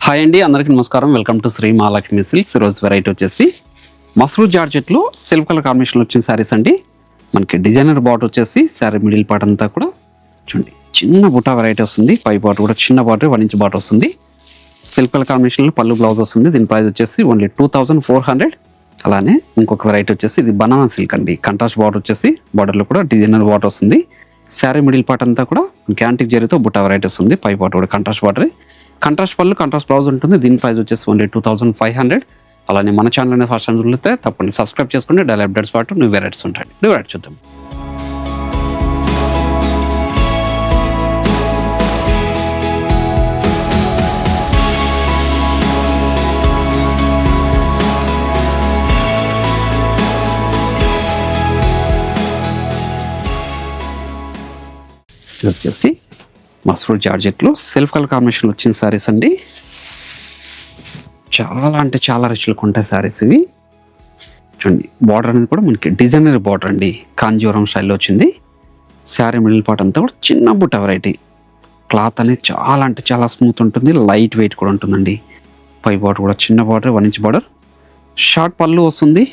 Hi అండి, అందరికీ నమస్కారం. Welcome to Shri Mahalakshmi Silks. ఈరోజు వెరైటీ వచ్చేసి మస్రూర్ జార్జెట్లో సిల్క్ కలర్ కాంబినేషన్లో వచ్చిన శారీస్ అండి. మనకి డిజైనర్ బార్డర్ వచ్చేసి శారీ మిడిల్ పార్ట్ అంతా కూడా చూడండి చిన్న బుటా వెరైటీ వస్తుంది. పై బార్డర్ కూడా చిన్న బార్డర్ 1 ఇంచ్ బార్డర్ వస్తుంది. సిల్క్ కలర్ కాంబినేషన్లో పళ్ళు బ్లౌజ్ వస్తుంది. దీని ప్రైస్ వచ్చేసి ఓన్లీ 2400. అలానే ఇంకొక వెరైటీ వచ్చేసి ఇది బనానా సిల్క్ అండి. కంట్రాస్ట్ బార్డర్ వచ్చేసి బార్డర్లో కూడా డిజైనర్ బార్డర్ వస్తుంది. శారీ మిడిల్ పార్ట్ అంతా కూడా యాంటిక్ జరీతో బుటా వెరైటీ వస్తుంది. పై బార్డర్ కూడా కంట్రాస్ట్ బార్డర్, కంట్రాస్ట్ పళ్ళు, కంట్రాస్ట్ బ్లౌజ్ ఉంటుంది. దీని ప్రైస్ వచ్చేసి ఓన్లీ 2500. అలానే మన ఛానల్ ఫస్ట్ టైం చూస్తే తప్పకుండా సబ్స్క్రైబ్ చేసుకోండి. డైలీ అప్డేట్స్ పాటు న్యూ వెరైటీస్ ఉంటాయి. న్యూ వెరైటీ చూద్దాం. ఇది వచ్చేసి మస్రూర్ జార్జెట్లో సెల్ఫ్ కలర్ కాంబినేషన్ వచ్చిన శారీస్ అండి. చాలా అంటే చాలా రిచ్లుగా ఉంటాయి శారీస్ ఇవి. చూడండి బార్డర్ అనేది కూడా మనకి డిజైనర్ బార్డర్ అండి. కాంజీవరం స్టైల్లో వచ్చింది. శారీ మిడిల్ పార్ట్ అంతా కూడా చిన్న బుట్ట వెరైటీ. క్లాత్ అనేది చాలా అంటే చాలా స్మూత్ ఉంటుంది. లైట్ వెయిట్ కూడా ఉంటుందండి. పై బార్డర్ కూడా చిన్న బార్డర్, 1 ఇంచ్ బార్డర్. షార్ట్ పళ్ళు వస్తుంది.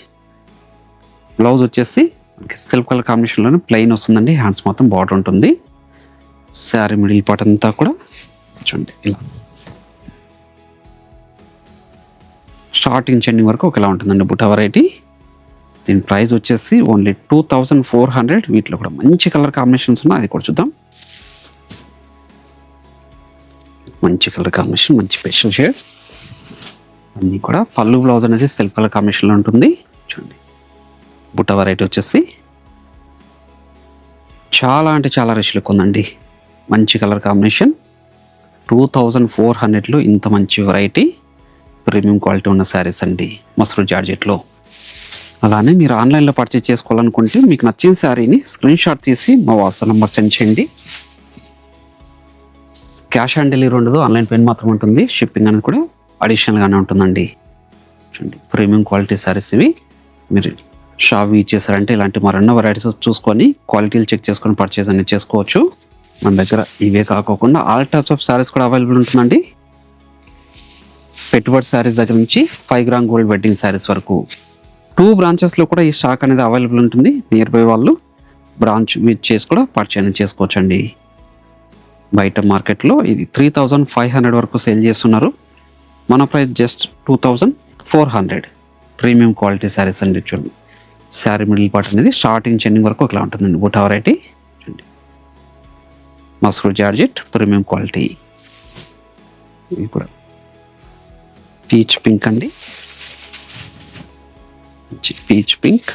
బ్లౌజ్ వచ్చేసి మనకి సెల్ఫ్ కలర్ కాంబినేషన్లోనే ప్లెయిన్ వస్తుందండి. హ్యాండ్స్ మొత్తం బార్డర్ ఉంటుంది. శారీ మిడిల్ పార్ట్ అంతా కూడా చూడండి ఇలా స్టార్టింగ్ చెండింగ్ వరకు ఒకలా ఉంటుందండి బుటా వెరైటీ. దీని ప్రైస్ వచ్చేసి ఓన్లీ 2400. వీటిలో కూడా మంచి కలర్ కాంబినేషన్స్ ఉన్నాయి, అది కూడా చూద్దాం. మంచి కలర్ కాంబినేషన్, మంచి స్పెషల్ షేడ్ అన్నీ కూడా. పళ్ళు బ్లౌజ్ అనేది సెల్ఫ్ కలర్ కాంబినేషన్లో ఉంటుంది. చూడండి బుటా వెరైటీ వచ్చేసి చాలా అంటే చాలా రిచ్ లుక్ ఉందండి. మంచి కలర్ కాంబినేషన్. 2400లో ఇంత మంచి వెరైటీ, ప్రీమియం క్వాలిటీ ఉన్న శారీస్ అండి మస్రూర్ జార్జెట్లో. అలానే మీరు ఆన్లైన్లో పర్చేజ్ చేసుకోవాలనుకుంటే మీకు నచ్చిన శారీని స్క్రీన్ షాట్ తీసి మా వాట్సాప్ నెంబర్ సెండ్ చేయండి. క్యాష్ ఆన్ డెలివరీ ఉండదు, ఆన్లైన్ పేమెంట్ మాత్రం ఉంటుంది. షిప్పింగ్ అనేది కూడా అడిషనల్గానే ఉంటుందండి. చూడండి ప్రీమియం క్వాలిటీ శారీస్ ఇవి. మీరు షాప్ యూజ్ చేశారంటే ఇలాంటి మరెన్నో వెరైటీస్ చూసుకొని క్వాలిటీలు చెక్ చేసుకొని పర్చేజ్ అనేది చేసుకోవచ్చు. మన దగ్గర ఇవే కాకుండా ఆల్ టైప్స్ ఆఫ్ శారీస్ కూడా అవైలబుల్ ఉంటుందండి. పెట్టుబడి శారీస్ దగ్గర నుంచి 5 గ్రామ్ గోల్డ్ వెడ్డింగ్ శారీస్ వరకు 2 బ్రాంచెస్లో కూడా ఈ స్టాక్ అనేది అవైలబుల్ ఉంటుంది. నియర్ బై వాళ్ళు బ్రాంచ్ విజిట్ చేసి కూడా పర్చేజ్ చేసుకోవచ్చు అండి. బయట మార్కెట్లో ఇది 3500 వరకు సేల్ చేస్తున్నారు. మన price just 2400. Premium quality saris అండి. చూడండి శారీ మిడిల్ పార్ట్ అనేది స్టార్టింగ్ చెండింగ్ వరకు ఒకలా ఉంటుందండి బుటా వెరైటీ. చూడండి మస్రూర్ జార్జెట్ ప్రీమియం క్వాలిటీ. ఇది కూడా పీచ్ పింక్ అండి. పీచ్ పింక్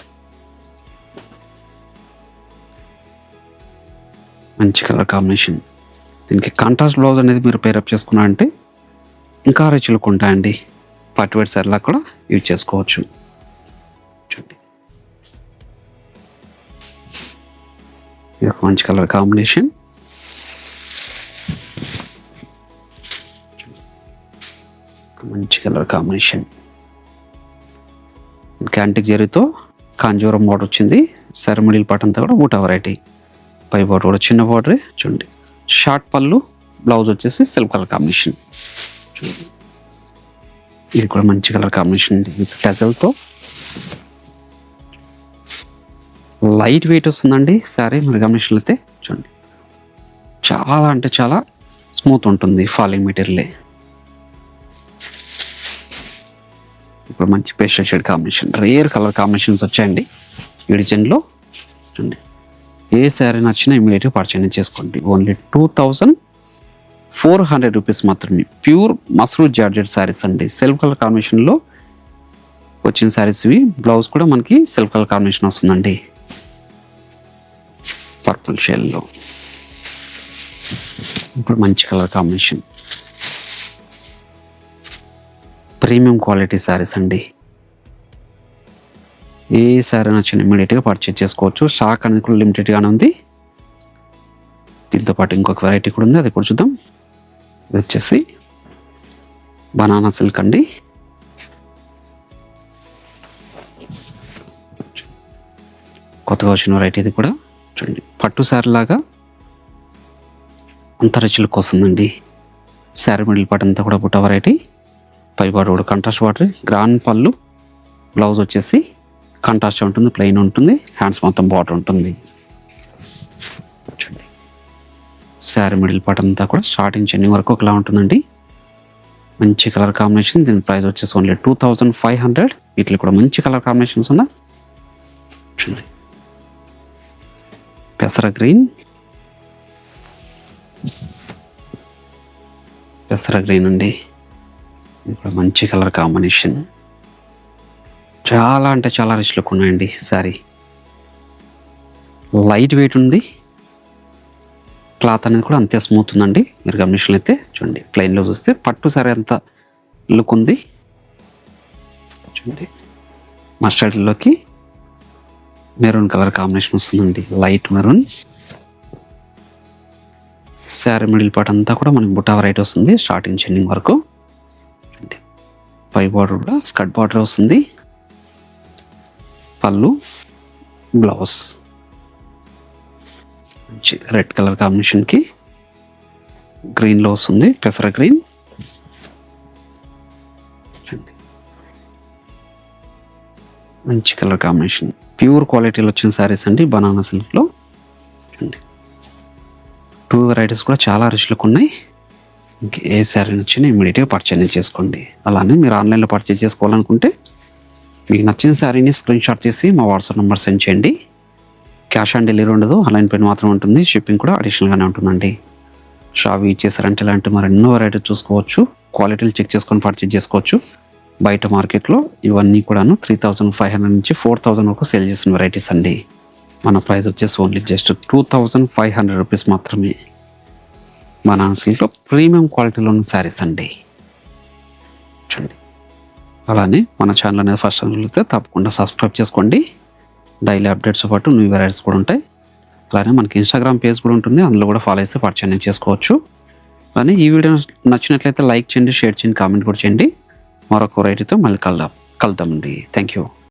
మంచి కలర్ కాంబినేషన్. దీనికి కాంట్రాస్ట్ బ్లౌజ్ అనేది మీరు పేరప్ చేసుకున్నారంటే ఇంకా రిచ్ లుక్ ఉంటాయండి. పట్టువేర్ సారీలా కూడా యూజ్ చేసుకోవచ్చు. చూడండి ఇది ఒక మంచి కలర్ కాంబినేషన్. మంచి కలర్ కాంబినేషన్. యాంటిక్ జరీతో కాంజీవరం బార్డర్ వచ్చింది. శారీ మిడిల్ పార్ట్ అంతా కూడా బూటా వెరైటీ. పై బార్డర్ కూడా చిన్న బార్డరే. చూడండి షార్ట్ పళ్ళు, బ్లౌజ్ వచ్చేసి సెల్ఫ్ కలర్ కాంబినేషన్. చూడండి ఇది కూడా మంచి కలర్ కాంబినేషన్ విత్ టజల్తో. లైట్ వెయిట్ వస్తుందండి శారీ. మీరు గమనించినట్లయితే చూడండి చాలా అంటే చాలా స్మూత్ ఉంటుంది. ఫాలింగ్ మెటీరియలే. ఇప్పుడు మంచి pastel shade combination, rare colour combinations వచ్చాయండి ఈ డిజైన్లో. చూడండి ఏ శారీ నచ్చినా ఇమీడియట్గా పర్చేజ్ చేసుకోండి. ఓన్లీ 2400 రూపీస్ మాత్రమే. ప్యూర్ మస్రూర్ జార్జెట్ శారీస్ అండి. సెల్ఫ్ కలర్ కాంబినేషన్లో వచ్చిన శారీస్ ఇవి. బ్లౌజ్ కూడా మనకి సెల్ఫ్ కలర్ కాంబినేషన్ వస్తుందండి, పర్పుల్ షేడ్లో. ఇప్పుడు మంచి colour combination, premium quality saris అండి. ఏ శారీ నచ్చిన ఇమీడియట్గా పర్చేజ్ చేసుకోవచ్చు. స్టాక్ అనేది కూడా లిమిటెడ్గానే ఉంది. దీంతో పాటు ఇంకొక వెరైటీ కూడా ఉంది, అది కూడా చూద్దాం. ఇది వచ్చేసి బనానా సిల్క్ అండి. కొత్తగా వచ్చిన వెరైటీ ఇది కూడా. చూడండి పట్టు శారీ లాగా అంత రిచ్ లుక్ వస్తుందండి. శారీ మిడిల్ పార్ట్ అంతా కూడా బుట్ట వెరైటీ, పై బార్డర్ కూడా కంట్రాస్ట్ బార్డర్, గ్రాండ్ పళ్ళు, బ్లౌజ్ వచ్చేసి కంట్రాస్ట్ ఉంటుంది, ప్లెయిన్ ఉంటుంది, హ్యాండ్స్ మొత్తం బార్డర్ ఉంటుంది. చూడండి శారీ మిడిల్ పార్ట్ అంతా కూడా స్టార్టింగ్ చెన్ని వరకు ఒకలా ఉంటుందండి. మంచి కలర్ కాంబినేషన్. దీని ప్రైస్ వచ్చేసి ఓన్లీ 2500. వీటిలో కూడా మంచి కలర్ కాంబినేషన్స్ ఉన్నాయి. చూడండి పెసర గ్రీన్, పెసర గ్రీన్ అండి. ఇప్పుడు మంచి కలర్ కాంబినేషన్. చాలా అంటే చాలా రిచ్ లుక్ ఉన్నాయండి. సారీ లైట్ వెయిట్ ఉంది, క్లాత్ అనేది కూడా అంతే స్మూత్ ఉందండి. మీరు గమనించినట్లయితే చూడండి, ప్లెయిన్లో చూస్తే పట్టు సారీ అంత లుక్ ఉంది. చూడండి మస్టర్డ్లోకి మెరూన్ కలర్ కాంబినేషన్ వస్తుందండి, light maroon. Sari middle part అంతా కూడా మనకి బుట్టా వెరైటీ వస్తుంది, స్టార్టింగ్ చెన్నింగ్ వరకు. పై బార్డర్ కూడా స్కర్ట్ బార్డర్ వస్తుంది, పళ్ళు, బ్లౌజ్ మంచి రెడ్ కలర్ కాంబినేషన్కి గ్రీన్లో వస్తుంది, పెసర గ్రీన్. మంచి కలర్ కాంబినేషన్, ప్యూర్ క్వాలిటీలో వచ్చిన శారీస్ అండి, బనానా సిల్క్లో. చూడండి 2 వెరైటీస్ కూడా చాలా రిచ్ లుక్ ఉన్నాయి. ఏ శారీ నచ్చినా ఇమీడియట్గా పర్చేజ్ చేసుకోండి. అలానే మీరు ఆన్లైన్లో పర్చేజ్ చేసుకోవాలనుకుంటే మీకు నచ్చిన శారీని స్క్రీన్ షాట్ చేసి మా వాట్సాప్ నెంబర్ సెండ్ చేయండి. క్యాష్ ఆన్ డెలివరీ ఉండదు, ఆన్లైన్ పేమెంట్ మాత్రం ఉంటుంది. షిప్పింగ్ కూడా అడిషనల్గానే ఉంటుందండి. షాప్ ఇచ్చేసారంటే ఇలాంటి మరెన్నో వెరైటీ చూసుకోవచ్చు, క్వాలిటీలు చెక్ చేసుకొని పర్చేజ్ చేసుకోవచ్చు. బయట మార్కెట్లో ఇవన్నీ కూడాను 3500 నుంచి 4000 వరకు సేల్ చేసిన వెరైటీస్ అండి. మన ప్రైస్ వచ్చేసి ఓన్లీ జస్ట్ 2500 రూపీస్ మాత్రమే. మన సిల్క్లో ప్రీమియం క్వాలిటీలో ఉన్న శారీస్ అండి. చూడండి అలానే మన ఛానల్ అనేది ఫస్ట్ టైం చూస్తే తప్పకుండా సబ్స్క్రైబ్ చేసుకోండి. డైలీ అప్డేట్స్తో పాటు న్యూ వెరైటీస్ కూడా ఉంటాయి. అలానే మనకి ఇన్స్టాగ్రామ్ పేజ్ కూడా ఉంటుంది, అందులో కూడా ఫాలో చేస్తే పర్చేజ్ చేసుకోవచ్చు. అలానే ఈ వీడియో నచ్చినట్లయితే లైక్ చేయండి, షేర్ చేయండి, కామెంట్ కూడా చేయండి. మరొక వెరైటీతో మళ్ళీ కలుద్దామండి. Thank you.